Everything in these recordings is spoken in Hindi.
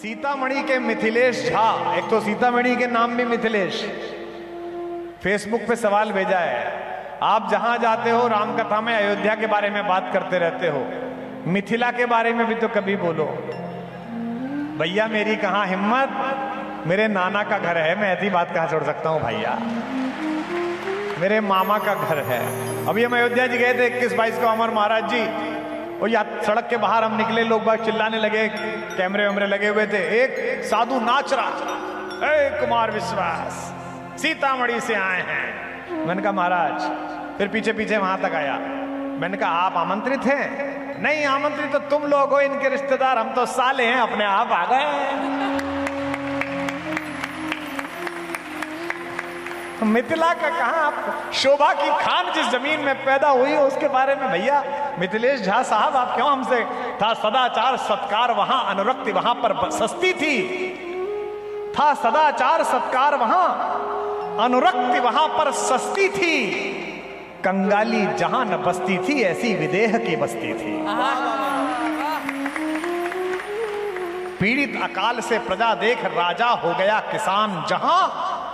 सीतामढ़ी के मिथिलेश झा, एक तो सीतामढ़ी के नाम भी मिथिलेश, फेसबुक पे सवाल भेजा है, आप जहां जाते हो रामकथा में अयोध्या के बारे में बात करते रहते हो, मिथिला के बारे में भी तो कभी बोलो। भैया मेरी कहां हिम्मत, मेरे नाना का घर है, मैं ऐसी बात कहां छोड़ सकता हूं भैया, मेरे मामा का घर है। अभी हम अयोध्या जी गए थे 21-22 को, अमर महाराज जी, और या सड़क के बाहर हम निकले, लोग बाग चिल्लाने लगे, कैमरे वैमरे लगे हुए थे, एक साधु नाच रहा, ए कुमार विश्वास सीतामढ़ी से आए हैं। मैंने कहा महाराज, फिर पीछे पीछे वहां तक आया, मैंने कहा आप आमंत्रित हैं? नहीं आमंत्रित तो तुम लोग हो, इनके रिश्तेदार, हम तो साले हैं, अपने आप आ गए। मिथिला का कहां, आप शोभा की खान जिस जमीन में पैदा हुई हो उसके बारे में भैया मिथिलेश झा साहब आप क्यों हमसे, था सदाचार सत्कार वहां, अनुरक्ति वहां पर सस्ती थी, था सदाचार सत्कार वहां, अनुरक्ति वहां पर सस्ती थी, कंगाली जहां न बसती थी ऐसी विदेह की बस्ती थी। पीड़ित अकाल से प्रजा देख राजा हो गया किसान जहां,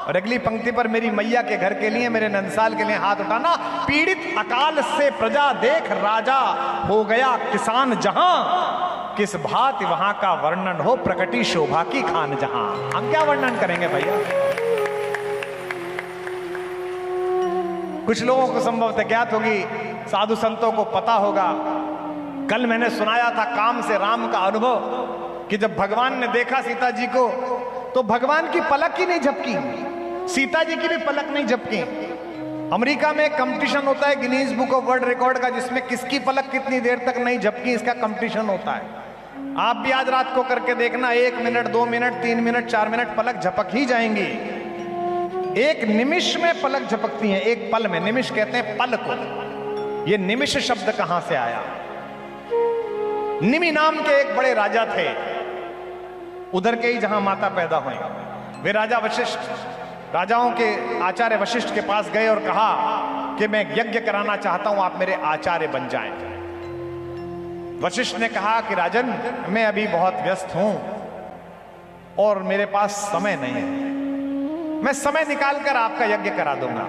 और अगली पंक्ति पर मेरी मैया के घर के लिए, मेरे नंदसाल के लिए हाथ उठाना, पीड़ित अकाल से प्रजा देख राजा हो गया किसान जहां, किस भांति वहां का वर्णन हो प्रकटी शोभा की खान जहां। हम क्या वर्णन करेंगे भैया, कुछ लोगों को संभवतः ज्ञात होगी, साधु संतों को पता होगा। कल मैंने सुनाया था काम से राम का अनुभव, कि जब भगवान ने देखा सीता जी को तो भगवान की पलक ही नहीं झपकी, सीता जी की भी पलक नहीं झपकी। अमेरिका में कंपटीशन होता है Guinness book of world record का, जिसमें किसकी पलक कितनी देर तक नहीं झपकी इसका कंपटीशन होता है। आप भी आज रात को करके देखना, 1 मिनट 2 मिनट 3 मिनट 4 मिनट पलक झपक ही जाएंगी। एक निमिष में पलक झपकती है, एक पल में, निमिष कहते हैं पल को। ये निमिष शब्द कहां से आया? निमि नाम के एक बड़े राजा थे, उधर के ही जहां माता पैदा हुई। वे राजा वशिष्ठ, राजाओं के आचार्य वशिष्ठ के पास गए और कहा कि मैं यज्ञ कराना चाहता हूं, आप मेरे आचार्य बन जाएं। वशिष्ठ ने कहा कि राजन मैं अभी बहुत व्यस्त हूं और मेरे पास समय नहीं है, मैं समय निकालकर आपका यज्ञ करा दूंगा।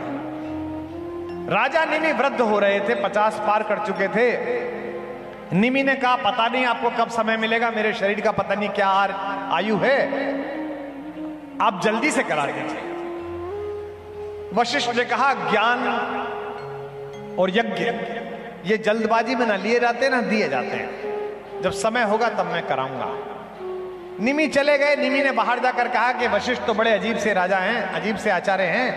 राजा निमि वृद्ध हो रहे थे, 50 पार कर चुके थे। निमि ने कहा पता नहीं आपको कब समय मिलेगा, मेरे शरीर का पता नहीं क्या आयु है, आप जल्दी से करा दीजिए। वशिष्ठ ने कहा ज्ञान और यज्ञ ये जल्दबाजी में ना लिए जाते ना दिए जाते हैं, जब समय होगा तब मैं कराऊंगा। निमि चले गए। निमि ने बाहर जाकर कहा कि वशिष्ठ तो बड़े अजीब से राजा हैं, अजीब से आचार्य हैं,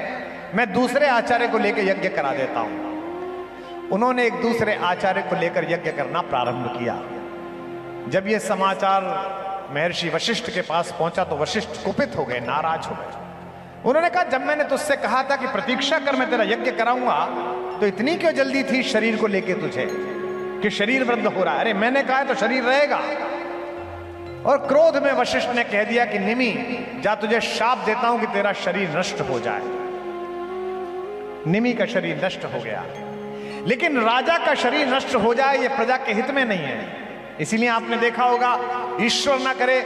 मैं दूसरे आचार्य को लेकर यज्ञ करा देता हूं। उन्होंने एक दूसरे आचार्य को लेकर यज्ञ करना प्रारंभ किया। जब यह समाचार महर्षि वशिष्ठ के पास पहुंचा तो वशिष्ठ कुपित हो गए, नाराज हो गए। उन्होंने कहा जब मैंने तुझसे कहा था कि प्रतीक्षा कर मैं तेरा यज्ञ कराऊंगा, तो इतनी क्यों जल्दी थी शरीर को लेके तुझे, कि शरीर वृद्ध हो रहा है? अरे मैंने कहा है तो शरीर रहेगा। और क्रोध में वशिष्ठ ने कह दिया कि निमि जा, तुझे शाप देता हूं कि तेरा शरीर नष्ट हो जाए। निमि का शरीर नष्ट हो गया, लेकिन राजा का शरीर नष्ट हो जाए ये प्रजा के हित में नहीं है। इसीलिए आपने देखा होगा, ईश्वर ना करे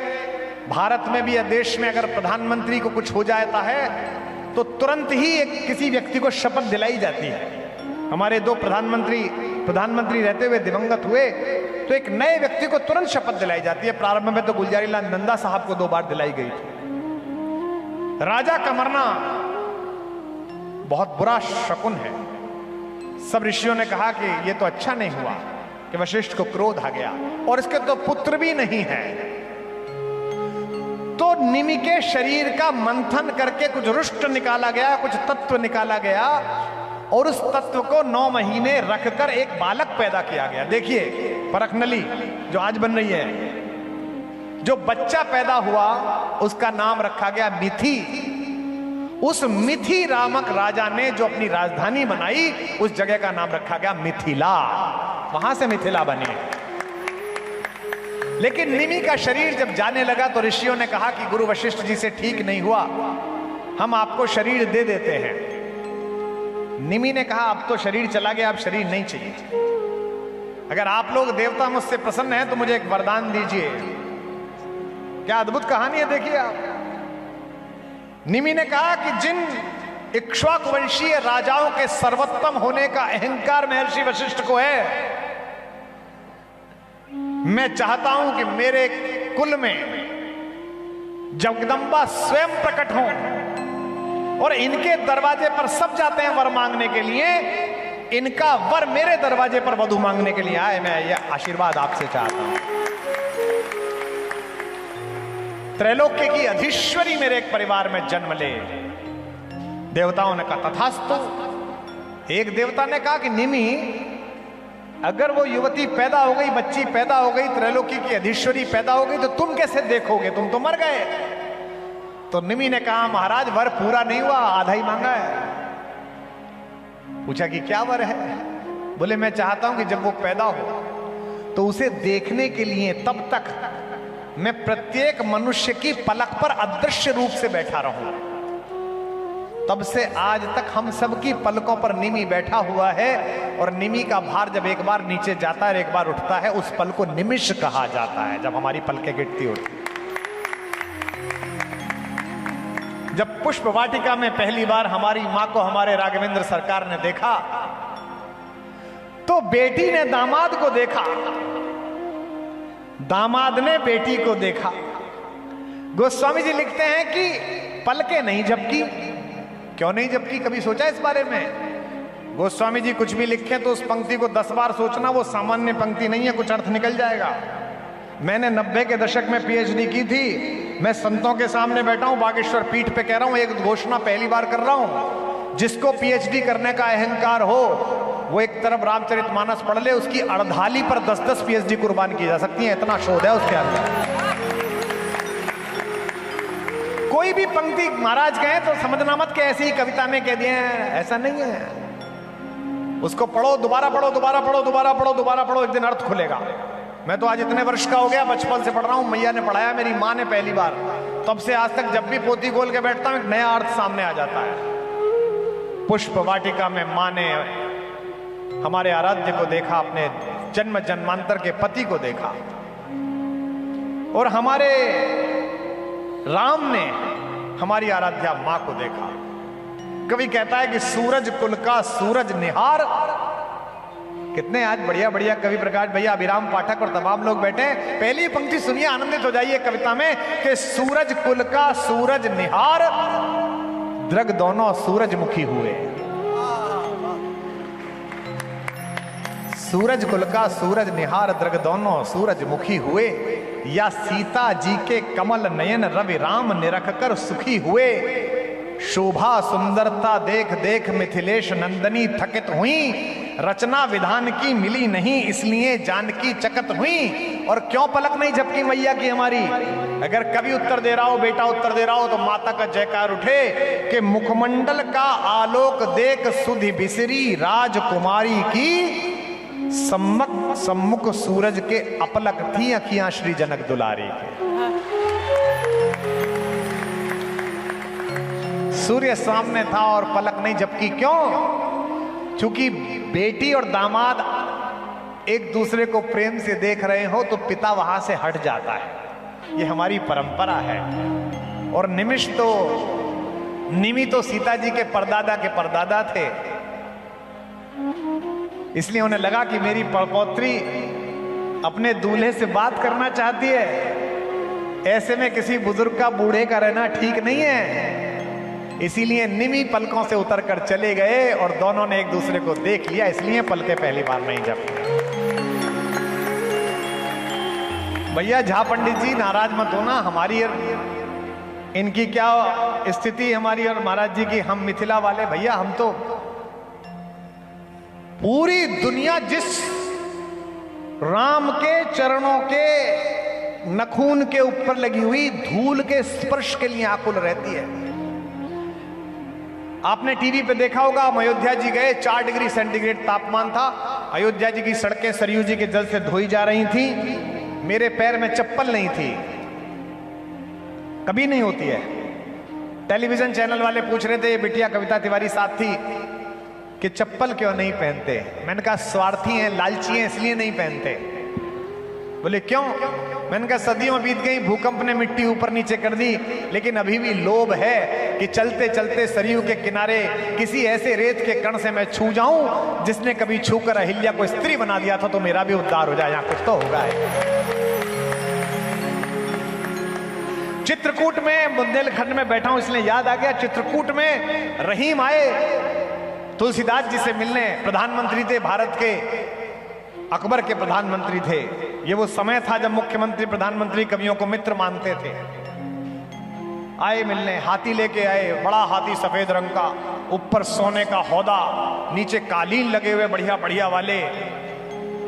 भारत में भी या देश में अगर प्रधानमंत्री को कुछ हो जाता है तो तुरंत ही एक किसी व्यक्ति को शपथ दिलाई जाती है। हमारे 2 प्रधानमंत्री रहते हुए दिवंगत हुए तो एक नए व्यक्ति को तुरंत शपथ दिलाई जाती है। प्रारंभ में तो गुलजारी लाल नंदा साहब को 2 बार दिलाई गई थी। राजा का मरना बहुत बुरा शकुन है। सब ऋषियों ने कहा कि यह तो अच्छा नहीं हुआ कि वशिष्ठ को क्रोध आ गया, और इसके तो पुत्र भी नहीं है। तो निमि के शरीर का मंथन करके कुछ रुष्ट निकाला गया, कुछ तत्व निकाला गया, और उस तत्व को 9 महीने रखकर एक बालक पैदा किया गया। देखिए परखनली जो आज बन रही है, जो बच्चा पैदा हुआ उसका नाम रखा गया मिथि। उस मिथि नामक राजा ने जो अपनी राजधानी बनाई, उस जगह का नाम रखा गया मिथिला, वहां से मिथिला बनी। लेकिन निमि का शरीर जब जाने लगा तो ऋषियों ने कहा कि गुरु वशिष्ठ जी से ठीक नहीं हुआ, हम आपको शरीर दे देते हैं। निमि ने कहा अब तो शरीर चला गया, अब शरीर नहीं चाहिए। अगर आप लोग देवता मुझसे प्रसन्न हैं तो मुझे एक वरदान दीजिए। क्या अद्भुत कहानी है, देखिए आप। निमि ने कहा कि जिन इक्ष्वाकु वंशीय राजाओं के सर्वोत्तम होने का अहंकार महर्षि वशिष्ठ को है, मैं चाहता हूं कि मेरे कुल में जगदंबा स्वयं प्रकट हों और इनके दरवाजे पर सब जाते हैं वर मांगने के लिए, इनका वर मेरे दरवाजे पर वधु मांगने के लिए आए। मैं यह आशीर्वाद आपसे चाहता हूं। त्रैलोक्य की अधीश्वरी मेरे एक परिवार में जन्म ले। देवताओं ने कहा तथास्तु। एक देवता ने कहा कि निमि, अगर वो युवती पैदा हो गई, बच्ची पैदा हो गई, त्रैलोकी की अधीश्वरी पैदा हो गई, तो तुम कैसे देखोगे, तुम तो मर गए। तो निमि ने कहा महाराज वर पूरा नहीं हुआ, आधा ही मांगा है। पूछा कि क्या वर है? बोले मैं चाहता हूं कि जब वो पैदा हो तो उसे देखने के लिए तब तक मैं प्रत्येक मनुष्य की पलक पर अदृश्य रूप से बैठा रहूं। तब से आज तक हम सबकी पलकों पर निमि बैठा हुआ है, और निमि का भार जब एक बार नीचे जाता है और एक बार उठता है, उस पल को निमिष कहा जाता है, जब हमारी पलकें गिरती उठती। जब पुष्प वाटिका में पहली बार हमारी मां को हमारे राघवेंद्र सरकार ने देखा, तो बेटी ने दामाद को देखा, दामाद ने बेटी को देखा। गोस्वामी जी लिखते हैं कि पलकें नहीं झपकी। क्यों नहीं झपकी, कभी सोचा इस बारे में? गोस्वामी जी कुछ भी लिखें तो उस पंक्ति को 10 बार सोचना, वो सामान्य पंक्ति नहीं है, कुछ अर्थ निकल जाएगा। मैंने 90 के दशक में पीएचडी की थी। मैं संतों के सामने बैठा हूं, बागेश्वर पीठ पे कह रहा हूं, एक घोषणा पहली बार कर रहा हूं। जिसको पीएचडी करने का अहंकार हो वो एक तरफ रामचरितमानस पढ़ ले, उसकी अड़धाली पर 10-10 पीएचडी कुर्बान की जा सकती है, इतना शोध है उसके अंदर। कोई भी पंक्ति महाराज कहें तो समझना मत कि ऐसी ही कविता में कह दिए हैं, ऐसा नहीं है। उसको पढ़ो, दोबारा पढ़ो, दोबारा पढ़ो, दोबारा पढ़ो, दोबारा पढ़ो, एक दिन अर्थ खुलेगा। मैं तो आज इतने वर्ष का हो गया, बचपन से पढ़ रहा हूं, मैया ने पढ़ाया, मेरी माँ ने पहली बार, तब से आज तक जब भी पोथी खोल के बैठता हूं एक नया अर्थ सामने आ जाता है। पुष्प वाटिका में माँ ने हमारे आराध्य को देखा, अपने जन्म जन्मांतर के पति को देखा, और हमारे राम ने हमारी आराध्या मां को देखा। कवि कहता है कि सूरज कुल का सूरज निहार। कितने आज बढ़िया बढ़िया कवि प्रकाश भैया, अभिराम पाठक और तमाम लोग बैठे हैं। पहली पंक्ति सुनिए, आनंदित हो जाइए कविता में कि सूरज कुल का सूरज निहार, दृग दोनों सूरजमुखी हुए। सूरज कुल का सूरज निहार, दृग दोनों सूरजमुखी हुए। या सीता जी के कमल नयन रवि राम निरख कर सुखी हुए। शोभा सुंदरता देख देख मिथिलेश नंदनी थकित हुई। रचना विधान की मिली नहीं, इसलिए जानकी चकित हुई। और क्यों पलक नहीं झपकी मैया की हमारी? अगर कभी उत्तर दे रहा हो, बेटा उत्तर दे रहा हो, तो माता का जयकार उठे कि मुखमंडल का आलोक देख सुधि बिसरी राजकुमारी की। सम्मुख सूरज के अपलक थी अखियां श्री जनक दुलारी के। सूर्य सामने था और पलक नहीं झपकी। क्यों? क्योंकि बेटी और दामाद एक दूसरे को प्रेम से देख रहे हो तो पिता वहां से हट जाता है। ये हमारी परंपरा है। और निमि तो सीता जी के परदादा के परदादा थे, इसलिए उन्हें लगा कि मेरी पड़पोत्री अपने दूल्हे से बात करना चाहती है। ऐसे में किसी बुजुर्ग का बूढ़े का रहना ठीक नहीं है। इसीलिए निमि पलकों से उतरकर चले गए और दोनों ने एक दूसरे को देख लिया, इसलिए पलके पहली बार नहीं झपकी। भैया झा पंडित जी नाराज मत होना, हमारी और इनकी क्या स्थिति, हमारी और महाराज जी की। हम मिथिला वाले भैया, हम तो पूरी दुनिया जिस राम के चरणों के नखून के ऊपर लगी हुई धूल के स्पर्श के लिए आकुल रहती है। आपने टीवी पे देखा होगा, हम अयोध्या जी गए, 4 डिग्री सेंटीग्रेड तापमान था। अयोध्या जी की सड़कें सरयू जी के जल से धोई जा रही थी। मेरे पैर में चप्पल नहीं थी, कभी नहीं होती है। टेलीविजन चैनल वाले पूछ रहे थे, ये बिटिया कविता तिवारी साथ थी, कि चप्पल क्यों नहीं पहनते। मैंने कहा स्वार्थी हैं, लालची हैं, इसलिए नहीं पहनते। बोले क्यों? मैंने कहा सदियों बीत गई, भूकंप ने मिट्टी ऊपर नीचे कर दी, लेकिन अभी भी लोभ है कि चलते चलते सरयू के किनारे किसी ऐसे रेत के कण से मैं छू जाऊं जिसने कभी छूकर अहिल्या को स्त्री बना दिया था, तो मेरा भी उद्धार हो जाए, यहां कुछ तो होगा। चित्रकूट में, बुंदेलखंड में बैठा हूं इसलिए याद आ गया, चित्रकूट में रहीम आए तुलसीदास जी से मिलने। प्रधानमंत्री थे भारत के, अकबर के प्रधानमंत्री थे। ये वो समय था जब मुख्यमंत्री प्रधानमंत्री कवियों को मित्र मानते थे। आए मिलने, हाथी लेके आए, बड़ा हाथी सफेद रंग का, ऊपर सोने का हौदा, नीचे कालीन लगे हुए बढ़िया बढ़िया वाले।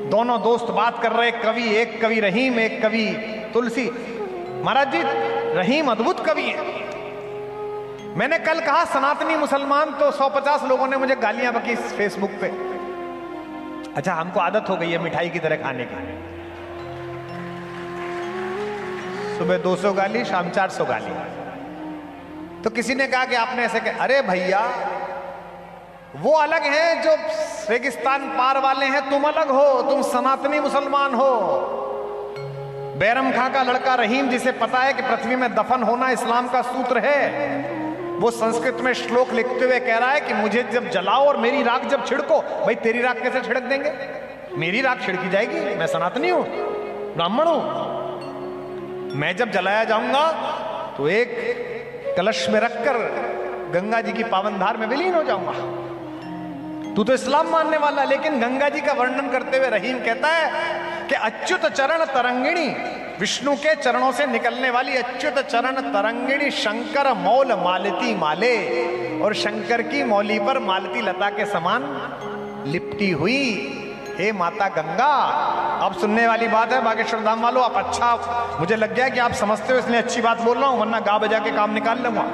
दोनों दोस्त बात कर रहे, कवि, एक कवि रहीम, एक कवि तुलसी। महाराज जी, रहीम अद्भुत कवि है। मैंने कल कहा सनातनी मुसलमान, तो 150 लोगों ने मुझे गालियां बकी फेसबुक पे। अच्छा, हमको आदत हो गई है मिठाई की तरह खाने की, सुबह 200 गाली, शाम 400 गाली। तो किसी ने कहा कि आपने ऐसे कहा। अरे भैया, वो अलग हैं जो रेगिस्तान पार वाले हैं, तुम अलग हो, तुम सनातनी मुसलमान हो। बैरम खां का लड़का रहीम, जिसे पता है कि पृथ्वी में दफन होना इस्लाम का सूत्र है, वो संस्कृत में श्लोक लिखते हुए कह रहा है कि मुझे जब जलाओ और मेरी राख जब छिड़को। भाई तेरी राख कैसे छिड़क देंगे? मेरी राख छिड़की जाएगी, मैं सनातनी हूं, ब्राह्मण हूं। मैं जब जलाया जाऊंगा तो एक कलश में रखकर गंगा जी की पावन धार में विलीन हो जाऊंगा। तू तो इस्लाम मानने वाला। लेकिन गंगा जी का वर्णन करते हुए रहीम कहता है कि अच्युत चरण तरंगिणी, विष्णु के चरणों से निकलने वाली अच्युत चरण तरंगिणी, शंकर मौल मालती माले, और शंकर की मौली पर मालती लता के समान लिपटी हुई हे माता गंगा। अब सुनने वाली बात है बागेश्वर धाम वालों, आप अच्छा, मुझे लग गया कि आप समझते हो इसलिए अच्छी बात बोल रहा हूं, वरना गा बजा के काम निकाल लूंगा।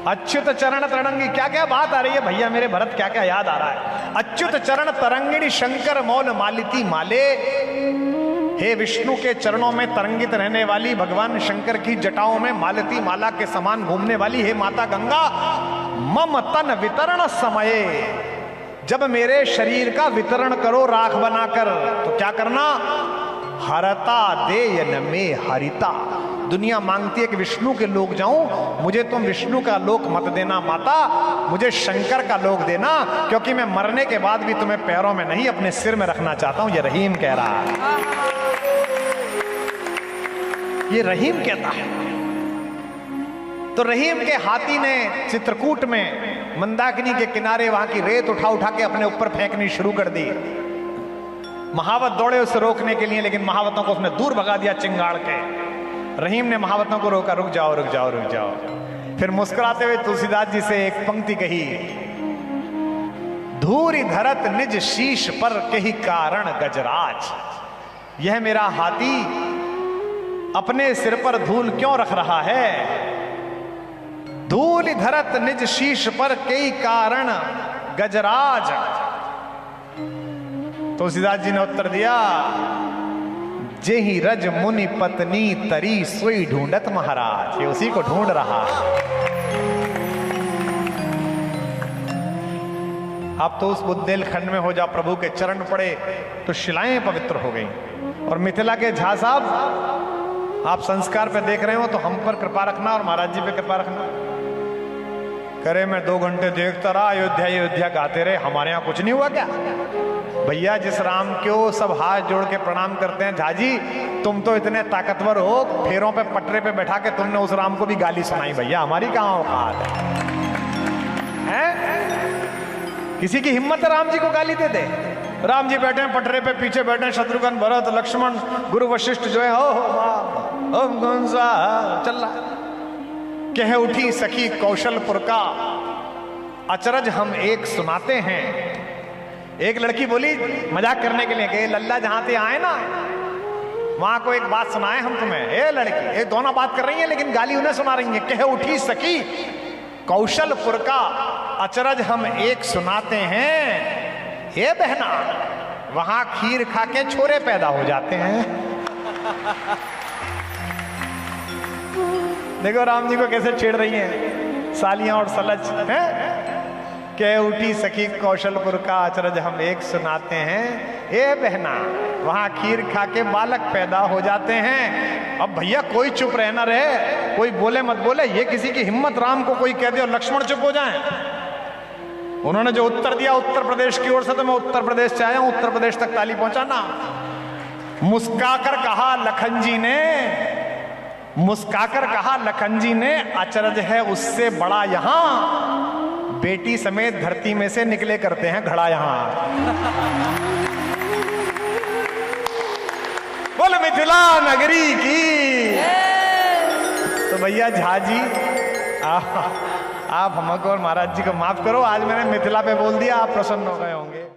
अच्युत चरण तरंगी, क्या क्या बात आ रही है भैया मेरे भरत, क्या क्या याद आ रहा है। अच्युत चरण तरंगिणी शंकर मौल मालिती माले, हे विष्णु के चरणों में तरंगित रहने वाली, भगवान शंकर की जटाओं में मालती माला के समान घूमने वाली हे माता गंगा। मम तन वितरण समये, जब मेरे शरीर का वितरण करो राख बनाकर, तो क्या करना? हरता देयन में हरिता। दुनिया मांगती है कि विष्णु के लोक जाऊं, मुझे तुम विष्णु का लोक मत देना माता, मुझे शंकर का लोक देना, क्योंकि मैं मरने के बाद भी तुम्हें पैरों में नहीं अपने सिर में रखना चाहता हूं। ये रहीम कह रहा है, ये रहीम कहता है। तो रहीम के हाथी ने चित्रकूट में मंदाकिनी के किनारे वहां की रेत उठा उठा के अपने ऊपर फेंकनी शुरू कर दी। महावत दौड़े उसे रोकने के लिए, लेकिन महावतों को उसने दूर भगा दिया चिंगाड़ के। रहीम ने महावतों को रोका, रुक जाओ रुक जाओ रुक जाओ। फिर मुस्कुराते हुए तुलसीदास जी से एक पंक्ति कही, धूरी धरत निज शीश पर कही कारण गजराज। यह मेरा हाथी अपने सिर पर धूल क्यों रख रहा है? धूल धरत निज शीश पर कई कारण गजराज। तुलसीदास जी ने उत्तर दिया, जेहि रज मुनि पत्नी तरी सोई ढूंढत महाराज। ये उसी को ढूंढ रहा है। आप तो उस बुंदेलखंड में हो, जा प्रभु के चरण पड़े तो शिलाएं पवित्र हो गई। और मिथिला के झा साहब, आप संस्कार पे देख रहे हो तो हम पर कृपा रखना और महाराज जी पे कृपा रखना। करे मैं 2 घंटे देखता रहा, अयोध्या अयोध्या गाते रहे, हमारे यहाँ कुछ नहीं हुआ क्या? भैया जिस राम को सब हाथ जोड़ के प्रणाम करते हैं, झाजी तुम तो इतने ताकतवर हो, फेरों पे पटरे पे बैठा के तुमने उस राम को भी गाली सुनाई। भैया हमारी कहां औकात है? किसी की हिम्मत है राम जी को गाली दे दे? राम जी बैठे हैं पटरे पे, पीछे बैठे हैं शत्रुघ्न भरत लक्ष्मण गुरु वशिष्ठ जो है, हो कौन सा चल रहा। कह उठी सखी कौशलपुर का अचरज हम एक सुनाते हैं। एक लड़की बोली मजाक करने के लिए कि लल्ला जहां से आए ना वहां को एक बात सुनाए हम तुम्हें। ए लड़की, ये दोनों बात कर रही हैं लेकिन गाली उन्हें सुना रही है। कह उठी सखी कौशलपुर का अचरज हम एक सुनाते हैं। हे बहना, वहां खीर खा के छोरे पैदा हो जाते हैं। देखो राम जी को कैसे छेड़ रही हैं सालियां और सलज हैं। कह उठी सखी कौशलपुर का अचरज हम एक सुनाते हैं। हे बहना, वहां खीर खा के बालक पैदा हो जाते हैं। अब भैया कोई चुप रहना रहे, कोई बोले मत बोले, ये किसी की हिम्मत राम को कोई कह दे और लक्ष्मण चुप हो जाए। उन्होंने जो उत्तर दिया उत्तर प्रदेश की ओर से, तो मैं उत्तर प्रदेश से आया हूं, उत्तर प्रदेश तक ताली पहुंचाना। मुस्काकर कहा लखन जी ने, मुस्काकर कहा लखन जी ने, अचरज है उससे बड़ा यहां, बेटी समेत धरती में से निकले करते हैं घड़ा यहां। बोल मिथिला नगरी की। तो भैया झा जी आप हमको और महाराज जी को माफ करो, आज मैंने मिथिला पे बोल दिया, आप प्रसन्न हो गए होंगे।